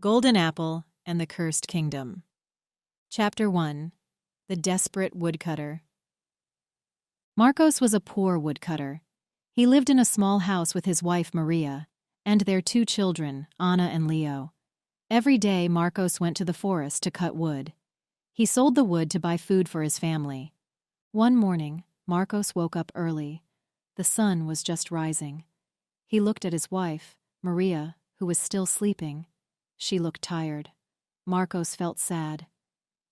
Golden Apple and the Cursed Kingdom. Chapter 1. The Desperate Woodcutter. Marcos was a poor woodcutter. He lived in a small house with his wife Maria and their 2 children, Anna and Leo. Every day Marcos went to the forest to cut wood. He sold the wood to buy food for his family. One morning, Marcos woke up early. The sun was just rising. He looked at his wife, Maria, who was still sleeping. She looked tired. Marcos felt sad.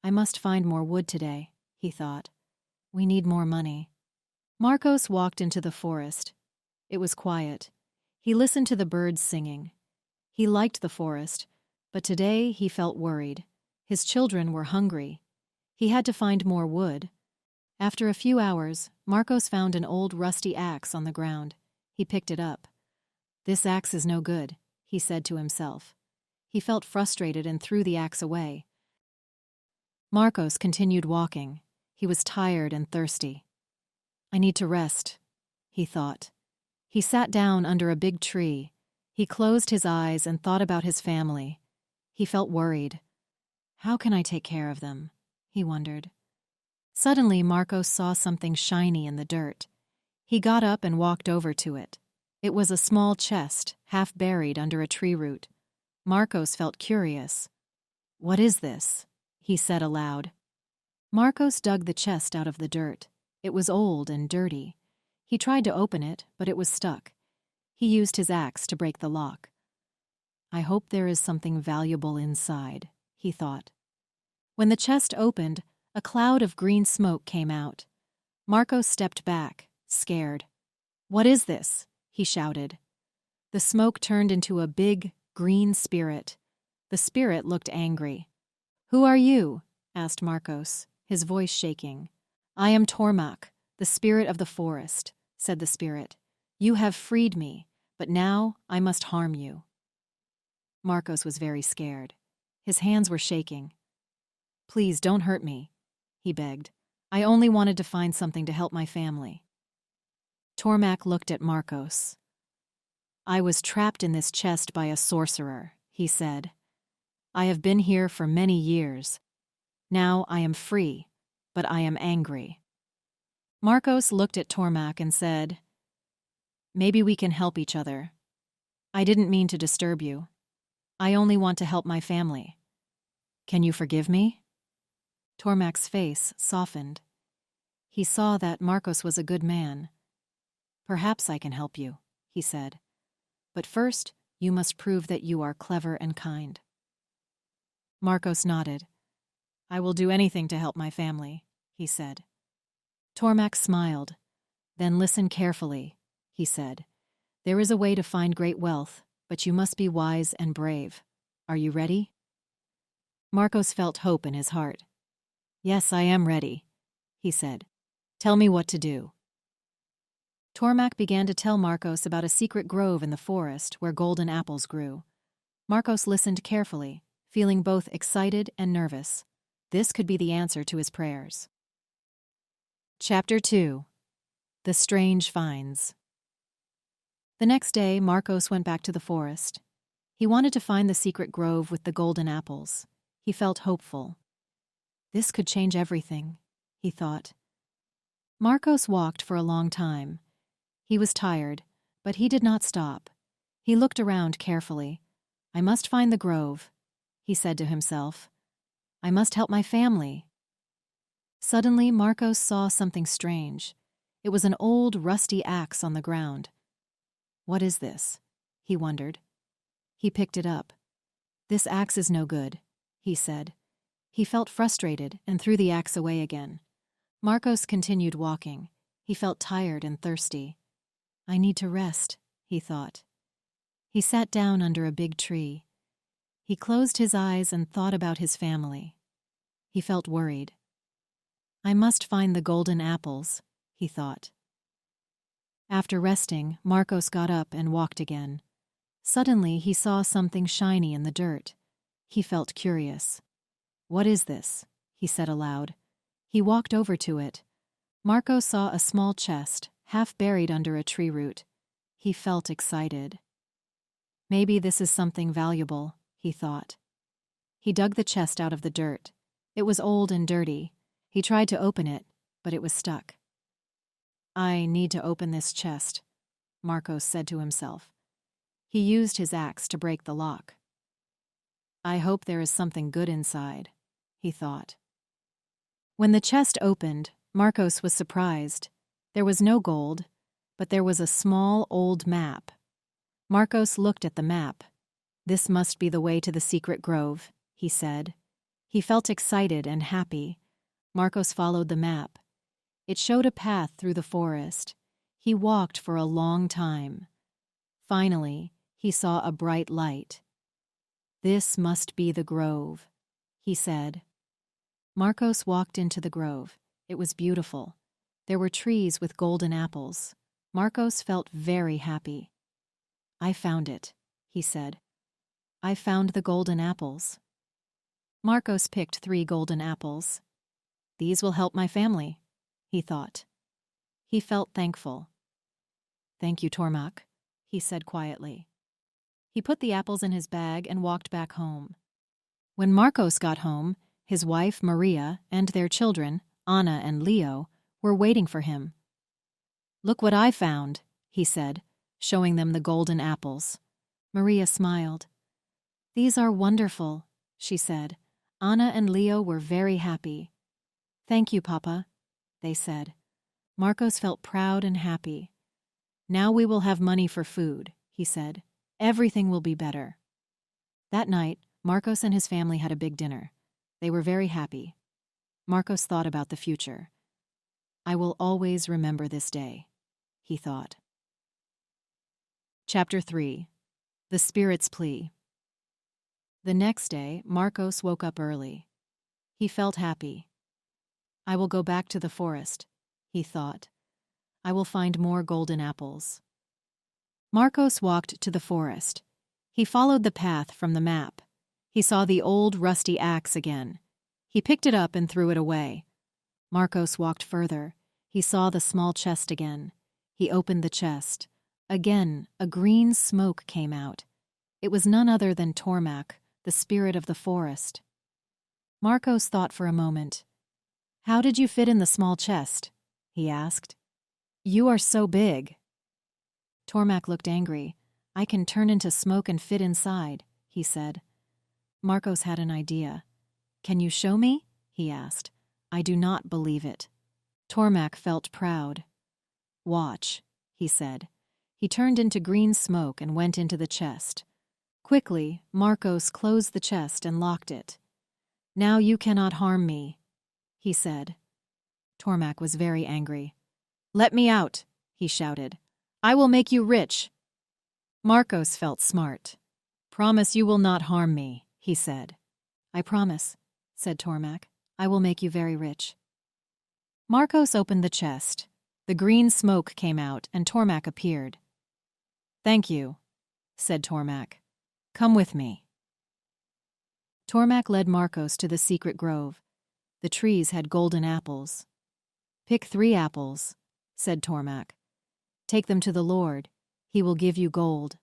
I must find more wood today, he thought. We need more money. Marcos walked into the forest. It was quiet. He listened to the birds singing. He liked the forest, but today he felt worried. His children were hungry. He had to find more wood. After a few hours, Marcos found an old rusty axe on the ground. He picked it up. This axe is no good, he said to himself. He felt frustrated and threw the axe away. Marcos continued walking. He was tired and thirsty. I need to rest, he thought. He sat down under a big tree. He closed his eyes and thought about his family. He felt worried. How can I take care of them? He wondered. Suddenly, Marcos saw something shiny in the dirt. He got up and walked over to it. It was a small chest, half buried under a tree root. Marcos felt curious. What is this? He said aloud. Marcos dug the chest out of the dirt. It was old and dirty. He tried to open it, but it was stuck. He used his axe to break the lock. I hope there is something valuable inside, he thought. When the chest opened, a cloud of green smoke came out. Marcos stepped back, scared. What is this? He shouted. The smoke turned into a big, green spirit. The spirit looked angry. Who are you? Asked Marcos, his voice shaking. I am Tormak, the spirit of the forest, said the spirit. You have freed me, but now I must harm you. Marcos was very scared. His hands were shaking. Please don't hurt me, he begged. I only wanted to find something to help my family. Tormak looked at Marcos. I was trapped in this chest by a sorcerer, he said. I have been here for many years. Now I am free, but I am angry. Marcos looked at Tormak and said, Maybe we can help each other. I didn't mean to disturb you. I only want to help my family. Can you forgive me? Tormak's face softened. He saw that Marcos was a good man. Perhaps I can help you, he said. But first, you must prove that you are clever and kind. Marcos nodded. I will do anything to help my family, he said. Tormak smiled. Then listen carefully, he said. There is a way to find great wealth, but you must be wise and brave. Are you ready? Marcos felt hope in his heart. Yes, I am ready, he said. Tell me what to do. Tormak began to tell Marcos about a secret grove in the forest where golden apples grew. Marcos listened carefully, feeling both excited and nervous. This could be the answer to his prayers. Chapter 2. The Strange Finds. The next day, Marcos went back to the forest. He wanted to find the secret grove with the golden apples. He felt hopeful. This could change everything, he thought. Marcos walked for a long time. He was tired, but he did not stop. He looked around carefully. I must find the grove, he said to himself. I must help my family. Suddenly, Marcos saw something strange. It was an old, rusty axe on the ground. What is this? He wondered. He picked it up. This axe is no good, he said. He felt frustrated and threw the axe away again. Marcos continued walking. He felt tired and thirsty. I need to rest, he thought. He sat down under a big tree. He closed his eyes and thought about his family. He felt worried. I must find the golden apples, he thought. After resting, Marcos got up and walked again. Suddenly, he saw something shiny in the dirt. He felt curious. What is this? He said aloud. He walked over to it. Marcos saw a small chest, half buried under a tree root. He felt excited. Maybe this is something valuable, he thought. He dug the chest out of the dirt. It was old and dirty. He tried to open it, but it was stuck. "I need to open this chest," Marcos said to himself. He used his axe to break the lock. "I hope there is something good inside," he thought. When the chest opened, Marcos was surprised. There was no gold, but there was a small old map. Marcos looked at the map. "This must be the way to the secret grove," he said. He felt excited and happy. Marcos followed the map. It showed a path through the forest. He walked for a long time. Finally, he saw a bright light. "This must be the grove," he said. Marcos walked into the grove. It was beautiful. There were trees with golden apples. Marcos felt very happy. "I found it," he said. "I found the golden apples." Marcos picked 3 golden apples. "These will help my family," he thought. He felt thankful. "Thank you, Tormak," he said quietly. He put the apples in his bag and walked back home. When Marcos got home, his wife, Maria, and their children, Anna and Leo, were waiting for him. "Look what I found," he said, showing them the golden apples. Maria smiled. "These are wonderful," she said. Anna and Leo were very happy. "Thank you, Papa," they said. Marcos felt proud and happy. "Now we will have money for food," he said. "Everything will be better." That night, Marcos and his family had a big dinner. They were very happy. Marcos thought about the future. "I will always remember this day," he thought. Chapter 3. The Spirit's Plea. The next day, Marcos woke up early. He felt happy. "I will go back to the forest," he thought. "I will find more golden apples." Marcos walked to the forest. He followed the path from the map. He saw the old rusty axe again. He picked it up and threw it away. Marcos walked further. He saw the small chest again. He opened the chest. Again, a green smoke came out. It was none other than Tormak, the spirit of the forest. Marcos thought for a moment. "How did you fit in the small chest?" he asked. "You are so big." Tormak looked angry. "I can turn into smoke and fit inside," he said. Marcos had an idea. "Can you show me?" he asked. "I do not believe it." Tormak felt proud. "Watch," he said. He turned into green smoke and went into the chest. Quickly, Marcos closed the chest and locked it. "Now you cannot harm me," he said. Tormak was very angry. "Let me out," he shouted. "I will make you rich." Marcos felt smart. "Promise you will not harm me," he said. "I promise," said Tormak. "I will make you very rich." Marcos opened the chest. The green smoke came out and Tormak appeared. "Thank you," said Tormak. "Come with me." Tormak led Marcos to the secret grove. The trees had golden apples. "Pick 3 apples," said Tormak. "Take them to the Lord. He will give you gold."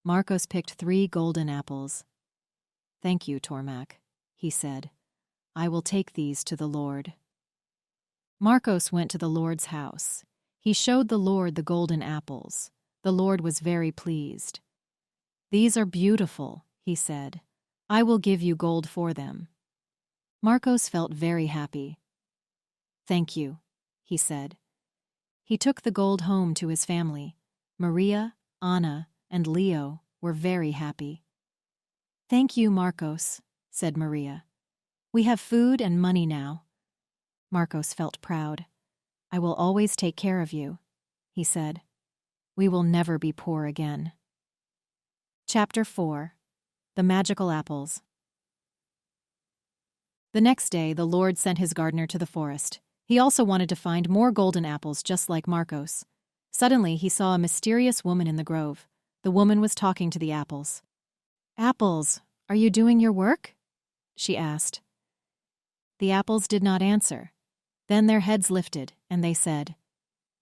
Marcos picked 3 golden apples. "Thank you, Tormak," he said. "I will take these to the Lord." Marcos went to the Lord's house. He showed the Lord the golden apples. The Lord was very pleased. "These are beautiful," he said. "I will give you gold for them." Marcos felt very happy. "Thank you," he said. He took the gold home to his family. Maria, Anna, and Leo were very happy. "Thank you, Marcos," said Maria. "We have food and money now." Marcos felt proud. "I will always take care of you," he said. "We will never be poor again." Chapter 4. The Magical Apples. The next day, the Lord sent his gardener to the forest. He also wanted to find more golden apples just like Marcos. Suddenly, he saw a mysterious woman in the grove. The woman was talking to the apples. "Apples, are you doing your work?" she asked. The apples did not answer. Then their heads lifted, and they said,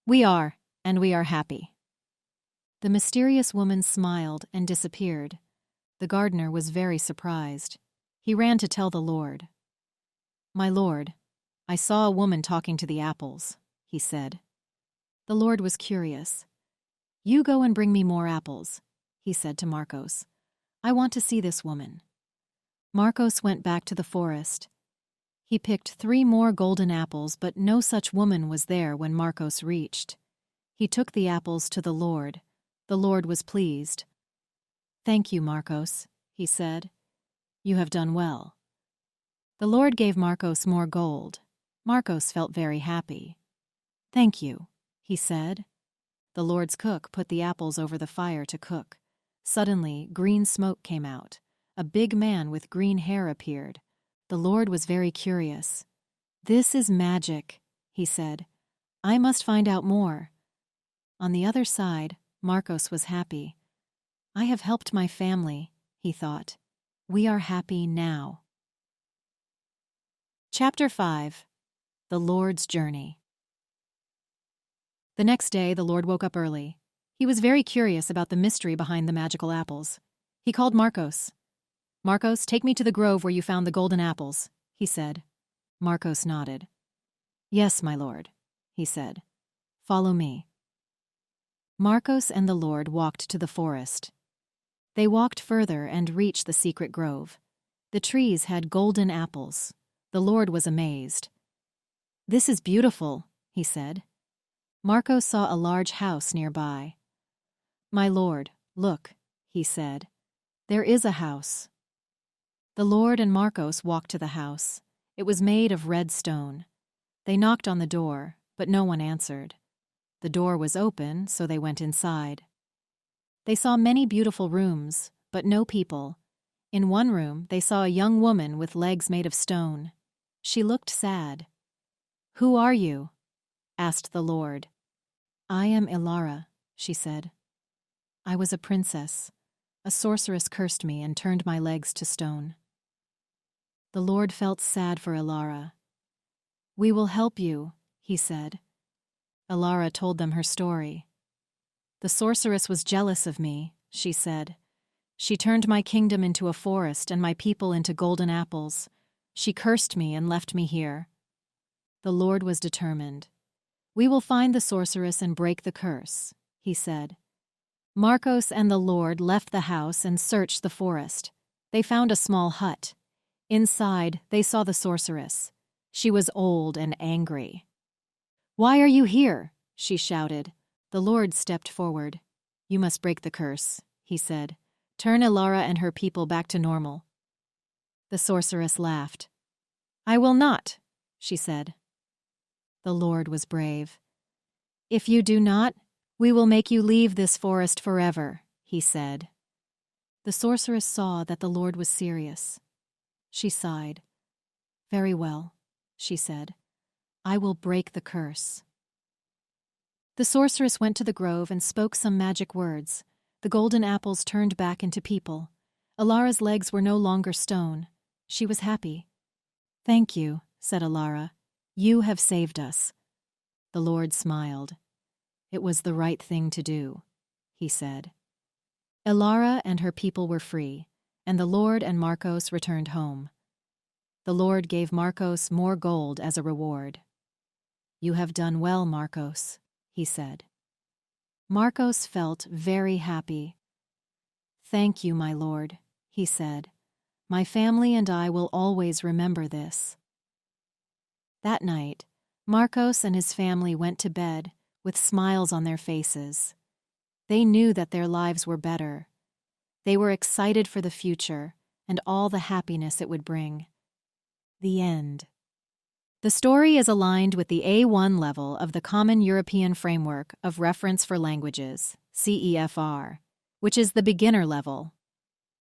"We are, and we are happy." The mysterious woman smiled and disappeared. The gardener was very surprised. He ran to tell the Lord. "My Lord, I saw a woman talking to the apples," he said. The Lord was curious. "You go and bring me more apples," he said to Marcos. "I want to see this woman." Marcos went back to the forest. He picked 3 more golden apples, but no such woman was there when Marcos reached. He took the apples to the Lord. The Lord was pleased. "Thank you, Marcos," he said. "You have done well." The Lord gave Marcos more gold. Marcos felt very happy. "Thank you," he said. The Lord's cook put the apples over the fire to cook. Suddenly, green smoke came out. A big man with green hair appeared. The Lord was very curious. "This is magic," he said. "I must find out more." On the other side, Marcos was happy. "I have helped my family," he thought. "We are happy now." Chapter 5. The Lord's Journey. The next day, the Lord woke up early. He was very curious about the mystery behind the magical apples. He called Marcos. "Marcos, take me to the grove where you found the golden apples," he said. Marcos nodded. "Yes, my lord," he said. "Follow me." Marcos and the Lord walked to the forest. They walked further and reached the secret grove. The trees had golden apples. The Lord was amazed. "This is beautiful," he said. Marcos saw a large house nearby. "My lord, look," he said. "There is a house." The Lord and Marcos walked to the house. It was made of red stone. They knocked on the door, but no one answered. The door was open, so they went inside. They saw many beautiful rooms, but no people. In one room, they saw a young woman with legs made of stone. She looked sad. "Who are you?" asked the Lord. "I am Ilara," she said. "I was a princess. A sorceress cursed me and turned my legs to stone." The Lord felt sad for Ilara. "We will help you," he said. Ilara told them her story. "The sorceress was jealous of me," she said. "She turned my kingdom into a forest and my people into golden apples. She cursed me and left me here." The Lord was determined. "We will find the sorceress and break the curse," he said. Marcos and the Lord left the house and searched the forest. They found a small hut. Inside, they saw the sorceress. She was old and angry. "Why are you here?" she shouted. The Lord stepped forward. "You must break the curse," he said. "Turn Ilara and her people back to normal." The sorceress laughed. "I will not," she said. The Lord was brave. "If you do not, we will make you leave this forest forever," he said. The sorceress saw that the Lord was serious. She sighed. "Very well," she said. "I will break the curse." The sorceress went to the grove and spoke some magic words. The golden apples turned back into people. Ilara's legs were no longer stone. She was happy. "Thank you," said Ilara. "You have saved us." The Lord smiled. "It was the right thing to do," he said. Ilara and her people were free, and the Lord and Marcos returned home. The Lord gave Marcos more gold as a reward. "You have done well, Marcos," he said. Marcos felt very happy. "Thank you, my Lord," he said. "My family and I will always remember this." That night, Marcos and his family went to bed with smiles on their faces. They knew that their lives were better. They were excited for the future and all the happiness it would bring. The end. The story is aligned with the A1 level of the Common European Framework of Reference for Languages, CEFR, which is the beginner level.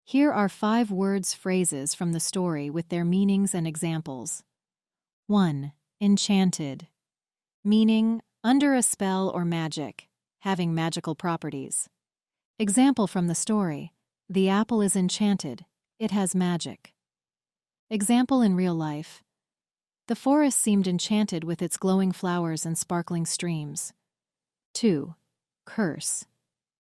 Here are 5 phrases from the story with their meanings and examples. 1. Enchanted. Meaning, under a spell or magic, having magical properties. Example from the story: the apple is enchanted, it has magic. Example in real life: the forest seemed enchanted with its glowing flowers and sparkling streams. 2. Curse.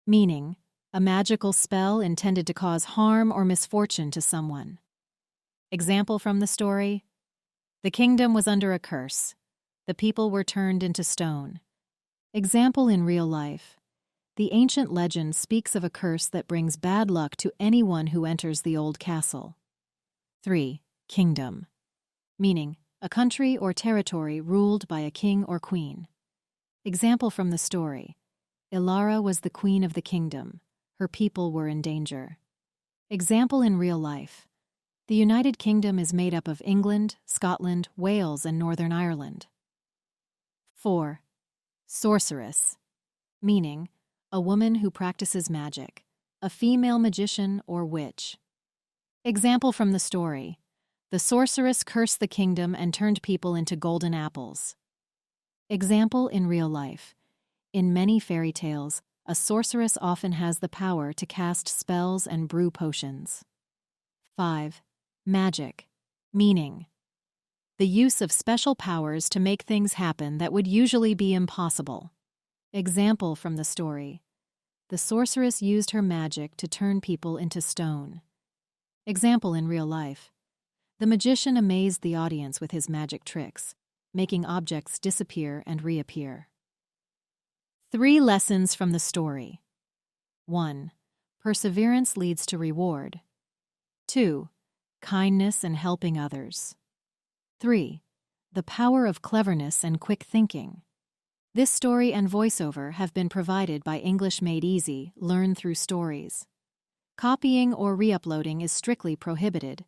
Meaning, a magical spell intended to cause harm or misfortune to someone. Example from the story: the kingdom was under a curse. The people were turned into stone. Example in real life: the ancient legend speaks of a curse that brings bad luck to anyone who enters the old castle. 3. Kingdom. Meaning, a country or territory ruled by a king or queen. Example from the story: Ilara was the queen of the kingdom. Her people were in danger. Example in real life: the United Kingdom is made up of England, Scotland, Wales, and Northern Ireland. 4. Sorceress. Meaning, a woman who practices magic, a female magician or witch. Example from the story: the sorceress cursed the kingdom and turned people into golden apples. Example in real life: in many fairy tales, a sorceress often has the power to cast spells and brew potions. 5. Magic. Meaning, the use of special powers to make things happen that would usually be impossible. Example from the story: the sorceress used her magic to turn people into stone. Example in real life: the magician amazed the audience with his magic tricks, making objects disappear and reappear. 3 lessons from the story. 1. Perseverance leads to reward. 2. Kindness and helping others. 3. The power of cleverness and quick thinking. This story and voiceover have been provided by English Made Easy, Learn Through Stories. Copying or re-uploading is strictly prohibited.